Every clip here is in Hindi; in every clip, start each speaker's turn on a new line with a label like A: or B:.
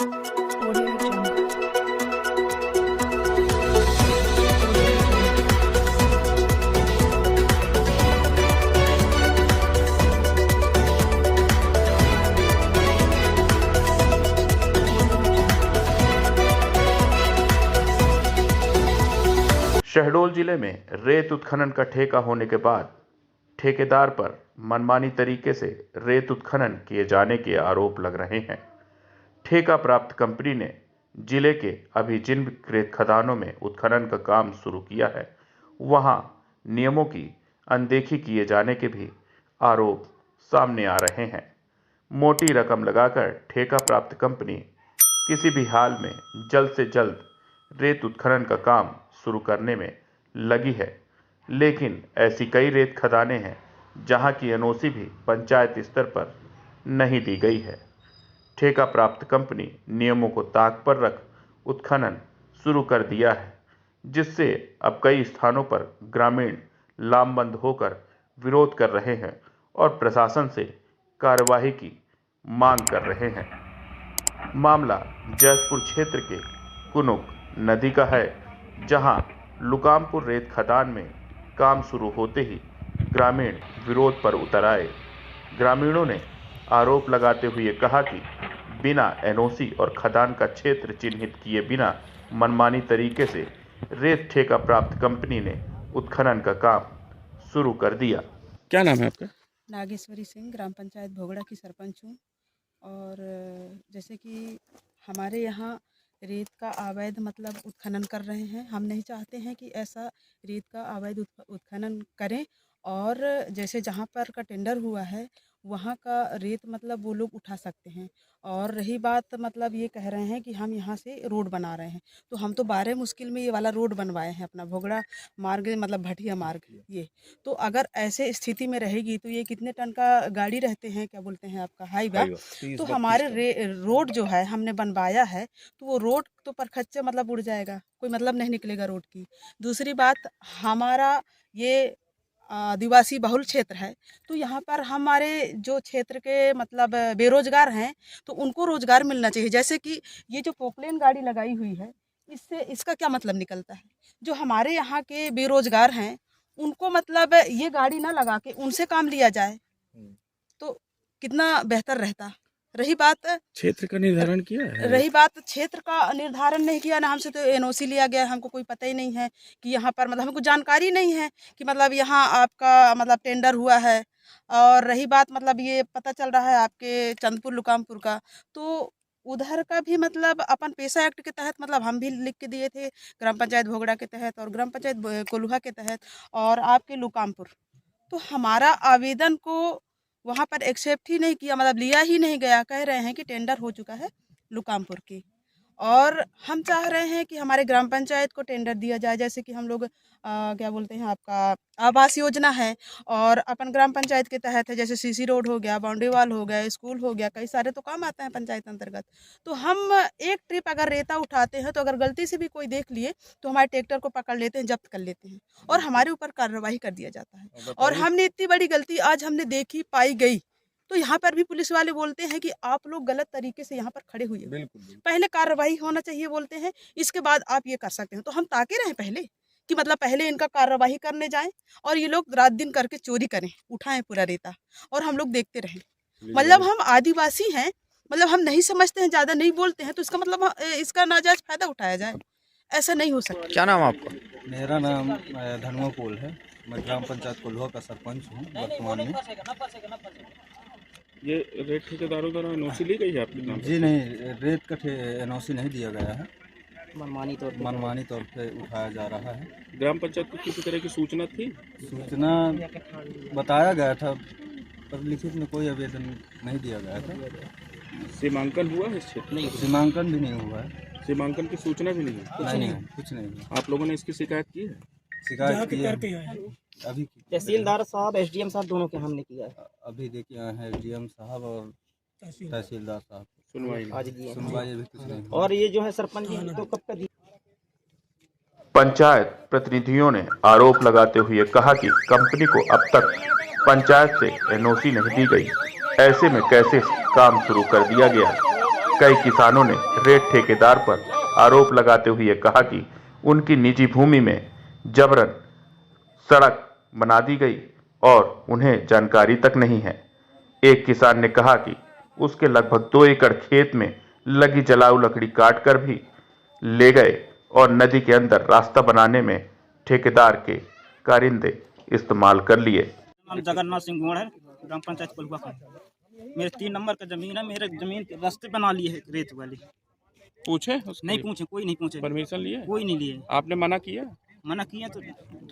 A: Audio Jungle.
B: शहडोल जिले में रेत उत्खनन का ठेका होने के बाद ठेकेदार पर मनमानी तरीके से रेत उत्खनन किए जाने के आरोप लग रहे हैं। ठेका प्राप्त कंपनी ने जिले के अभी जिन रेत खदानों में उत्खनन का काम शुरू किया है, वहां नियमों की अनदेखी किए जाने के भी आरोप सामने आ रहे हैं। मोटी रकम लगाकर ठेका प्राप्त कंपनी किसी भी हाल में जल्द से जल्द रेत उत्खनन का काम शुरू करने में लगी है, लेकिन ऐसी कई रेत खदानें हैं जहां की एनओसी भी पंचायत स्तर पर नहीं दी गई है। ठेका प्राप्त कंपनी नियमों को ताक पर रख उत्खनन शुरू कर दिया है, जिससे अब कई स्थानों पर ग्रामीण लामबंद होकर विरोध कर रहे हैं और प्रशासन से कार्यवाही की मांग कर रहे हैं। मामला जैतपुर क्षेत्र के कुनुक नदी का है, जहां लुकामपुर रेत खदान में काम शुरू होते ही ग्रामीण विरोध पर उतर आए। ग्रामीणों ने आरोप लगाते हुए कहा कि बिना एनओसी और खदान का क्षेत्र चिन्हित किए बिना मनमानी तरीके से रेत ठेका प्राप्त कंपनी ने उत्खनन का काम शुरू कर दिया।
C: क्या नाम है आपका?
D: नागेश्वरी सिंह, ग्राम पंचायत भोगड़ा की सरपंच हूँ। और जैसे कि हमारे यहाँ रेत का अवैध मतलब उत्खनन कर रहे हैं। हम नहीं चाहते हैं कि ऐसा रेत का अवैध उत्खनन करें, और जैसे जहाँ पर का टेंडर हुआ है वहाँ का रेत मतलब वो लोग उठा सकते हैं। और रही बात मतलब ये कह रहे हैं कि हम यहाँ से रोड बना रहे हैं, तो हम तो 12 मुश्किल में ये वाला रोड बनवाए हैं अपना भोगड़ा मार्ग मतलब भटिया मार्ग ये। तो अगर ऐसे स्थिति में रहेगी तो ये कितने टन का गाड़ी रहते हैं, क्या बोलते हैं आपका हाईवा, तो हमारे रोड जो है हमने बनवाया है तो वो रोड तो परखच्चे मतलब उड़ जाएगा, कोई मतलब नहीं निकलेगा रोड की। दूसरी बात, हमारा ये आदिवासी बहुल क्षेत्र है, तो यहाँ पर हमारे जो क्षेत्र के मतलब बेरोजगार हैं तो उनको रोजगार मिलना चाहिए। जैसे कि ये जो पोकलेन गाड़ी लगाई हुई है, इससे इसका क्या मतलब निकलता है, जो हमारे यहाँ के बेरोजगार हैं उनको मतलब ये गाड़ी ना लगा के उनसे काम लिया जाए तो कितना बेहतर रहता। रही बात
C: क्षेत्र का निर्धारण किया है?
D: रही बात क्षेत्र का निर्धारण नहीं किया ना, हमसे तो एनओसी लिया गया, हमको कोई पता ही नहीं है कि यहाँ पर मतलब हमको जानकारी नहीं है कि मतलब यहाँ आपका मतलब टेंडर हुआ है। और रही बात मतलब ये पता चल रहा है आपके चंदपुर लुकामपुर का, तो उधर का भी मतलब अपन पेशा एक्ट के तहत मतलब हम भी लिख के दिए थे, ग्राम पंचायत भोगड़ा के तहत और ग्राम पंचायत कोल्हा के तहत और आपके लुकामपुर। तो हमारा आवेदन को वहाँ पर एक्सेप्ट ही नहीं किया, मतलब लिया ही नहीं गया। कह रहे हैं कि टेंडर हो चुका है लुकामपुर की, और हम चाह रहे हैं कि हमारे ग्राम पंचायत को टेंडर दिया जाए। जैसे कि हम लोग क्या बोलते हैं आपका आवास योजना है, और अपन ग्राम पंचायत के तहत है, जैसे सीसी रोड हो गया, बाउंड्री वाल हो गया, स्कूल हो गया, कई सारे तो काम आते हैं पंचायत अंतर्गत। तो हम एक ट्रिप अगर रेता उठाते हैं तो अगर गलती से भी कोई देख लिए तो हमारे ट्रैक्टर को पकड़ लेते हैं, जब्त कर लेते हैं और हमारे ऊपर कार्रवाई कर दिया जाता है। और हमने इतनी बड़ी गलती आज हमने देखी पाई गई, तो यहाँ पर भी पुलिस वाले बोलते हैं कि आप लोग गलत तरीके से यहाँ पर खड़े हुए, पहले कार्रवाई होना चाहिए बोलते हैं, इसके बाद आप ये कर सकते हैं। तो हम ताके रहे पहले कि मतलब पहले इनका कार्रवाई करने जाएं और ये लोग रात दिन करके चोरी करें, उठाएं पूरा रेता, और हम लोग देखते रहें। मतलब हम आदिवासी हैं, मतलब हम नहीं समझते हैं, ज़्यादा नहीं बोलते हैं, तो इसका मतलब इसका नाजायज फायदा उठाया जाए, ऐसा नहीं हो सकता।
C: क्या नाम आपका?
E: मेरा नाम धनुआ कोल है। मैं ग्राम पंचायत कोल्हा का सरपंच हूँ वर्तमान में।
C: ये रेत ठेकेदारों द्वारा एनओसी ली गई है आपके नाम?
E: जी नहीं, रेत का एनओसी नहीं दिया गया है,
F: मनमानी
E: तौर पे उठाया जा रहा है।
C: ग्राम पंचायत को किसी तरह की सूचना थी?
E: सूचना बताया गया था, पर लिखित में कोई आवेदन नहीं दिया गया था।
C: सीमांकन हुआ है इस क्षेत्र में?
E: सीमांकन भी नहीं हुआ है।
C: सीमांकन की सूचना भी नहीं है?
E: नहीं, कुछ नहीं।
C: आप लोगों ने इसकी शिकायत की है?
E: शिकायत की है अभी।
F: तहसीलदार साहब, एसडीएम साहब दोनों के हमने किया है।
E: अभी देखिए हैं डीएम साहब और तहसीलदार साहब,
C: सुनवाई
F: आज दिए हैं।
E: सुनवाई अभी कुछ नहीं।
F: और ये जो है सरपंच जी तो कब का दिया?
B: पंचायत प्रतिनिधियों ने आरोप लगाते हुए कहा कि कंपनी को अब तक पंचायत से एनओसी नहीं दी गई, ऐसे में कैसे काम शुरू कर दिया गया। कई किसानों ने रेत ठेकेदार पर आरोप लगाते हुए कहा कि उनकी निजी भूमि में जबरन सड़क बना दी गई और उन्हें जानकारी तक नहीं है। एक किसान ने कहा कि उसके लगभग 2 एकड़ खेत में लगी जलाऊ लकड़ी काटकर भी ले गए और नदी के अंदर रास्ता बनाने में ठेकेदार के कारिंदे इस्तेमाल कर लिए।
F: नाम जगन्नाथ सिंह गोड़ है, ग्राम पंचायत कोलुआ का। मेरे 3 नंबर का जमीन है, मेरे जमीन के रास्ते बना लिए है रेत वाली।
C: पूछे उसके
F: नहीं
C: लिए?
F: पूछे, कोई नहीं पूछे,
C: परमिशन लिए?
F: कोई नहीं लिए।
C: आपने मना किया?
F: मना किया तो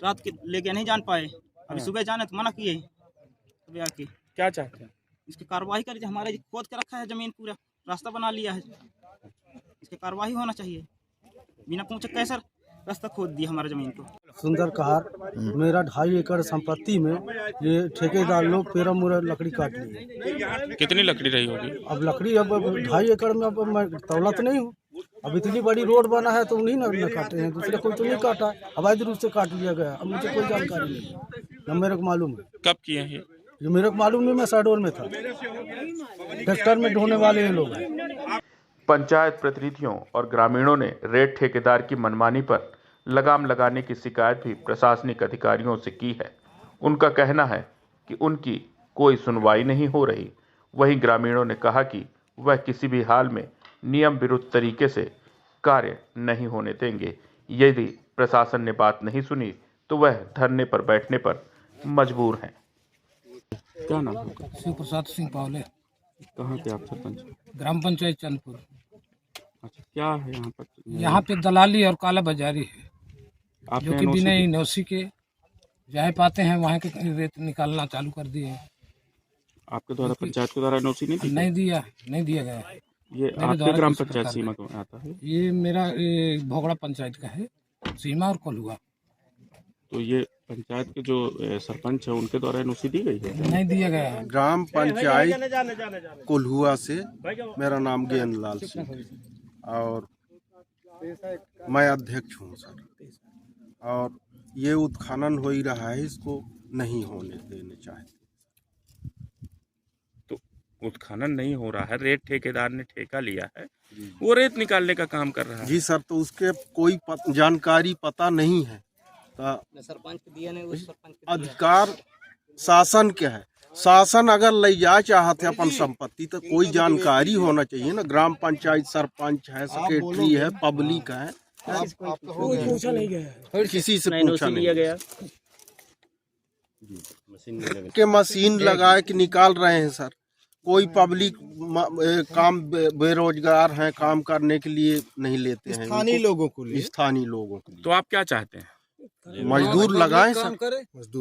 F: रात के लेके नहीं जान पाए, अभी सुबह जाने तो मना किए। अभी आके
C: क्या चाहते हैं?
F: इसकी कार्रवाई करिए, हमारे खोद के रखा है जमीन, पूरा रास्ता बना लिया है, इसकी कार्रवाई होना चाहिए। बिना पूछे कैसे रास्ता खोद दिया हमारे जमीन को।
G: सुंदर कहार, मेरा 2.5 एकड़ संपत्ति में ये ठेकेदार लोग पेरा मुरा लकड़ी काट लिए।
C: कितनी लकड़ी रही होगी?
G: अब लकड़ी अब 2.5 एकड़ में अब मैं तौला तो नहीं हूँ। अब इतनी बड़ी रोड बना है तो उन्हीं ने काटे हैं, दूसरे कोई तो नहीं काटा, अवैध रूप से काट लिया गया। अब मुझे कोई जानकारी नहीं, न मेरे को मालूम है।
C: कब किए हैं
G: ये मेरे को मालूम नहीं, मैं शहडोल में था, ट्रैक्टर में ढोने वाले ये लोग हैं।
B: पंचायत प्रतिनिधियों और ग्रामीणों ने रेत ठेकेदार की मनमानी पर लगाम लगाने की शिकायत भी प्रशासनिक अधिकारियों से की है। उनका कहना है कि उनकी कोई सुनवाई नहीं हो रही। वहीं ग्रामीणों ने कहा कि वह किसी भी हाल में नियम विरुद्ध तरीके से कार्य नहीं होने देंगे। यदि प्रशासन ने बात नहीं सुनी तो वह धरने पर बैठने पर मजबूर हैं।
C: क्या नाम होगा?
H: शिव प्रसाद सिंह पावले,
C: कहाँ के आप सरपंच?
H: ग्राम पंचायत चंदपुर।
C: अच्छा, क्या है यहाँ पर?
H: यहाँ पे दलाली और काला बाजारी है,
C: आपने
H: जो कि
C: NOC
H: बिना
C: दी?
H: एनओसी के जहाँ पाते हैं वहाँ के रेत निकालना चालू कर दिए।
C: आपके द्वारा पंचायत के द्वारा NOC नहीं दी?
H: नहीं दिया गया है।
C: ये
H: मेरे
C: आपके
H: द्वारा
C: ग्राम
H: किसी
C: पंचायत
H: प्रकार
C: सीमा को आता है?
H: ये मेरा भोगड़ा पंचायत का है, सीमा और कोल्हुआ।
C: तो ये पंचायत के जो सरपंच है उनके द्वारा NOC दी गई है?
H: नहीं दिया गया है।
I: ग्राम पंचायत कोल्हुआ से, मेरा नाम ज्ञानलाल सिंह और मैं अध्यक्ष हूँ सर। और ये उत्खनन हो ही रहा है, इसको नहीं होने देने चाहिए।
C: तो उत्खनन नहीं हो रहा है, रेत ठेकेदार ने ठेका लिया है, वो रेत निकालने का काम कर रहा है।
I: जी सर, तो उसके कोई जानकारी पता नहीं है। तो
F: सरपंच को दिया नहीं, उस सरपंच को
I: अधिकार शासन के है। शासन अगर ले जा चाहते अपन संपत्ति तो कोई जानकारी होना चाहिए ना। ग्राम पंचायत सरपंच है, सेक्रेटरी है, पब्लिक है,
F: पूछा नहीं गया,
I: किसी से पूछा नहीं
F: गया।
I: के मशीन लगा के निकाल रहे हैं सर। कोई पब्लिक काम बेरोजगार हैं, काम करने के लिए नहीं लेते हैं। स्थानीय लोगों के लिए।
C: तो आप क्या चाहते हैं?
I: मजदूर लगाएं सर,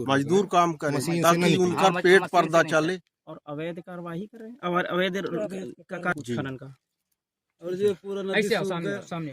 I: मजदूर काम करें ताकि उनका पेट पर्दा चले
F: और अवैध कार्रवाई करें, और अवैध खनन का।
H: ऐसे सामने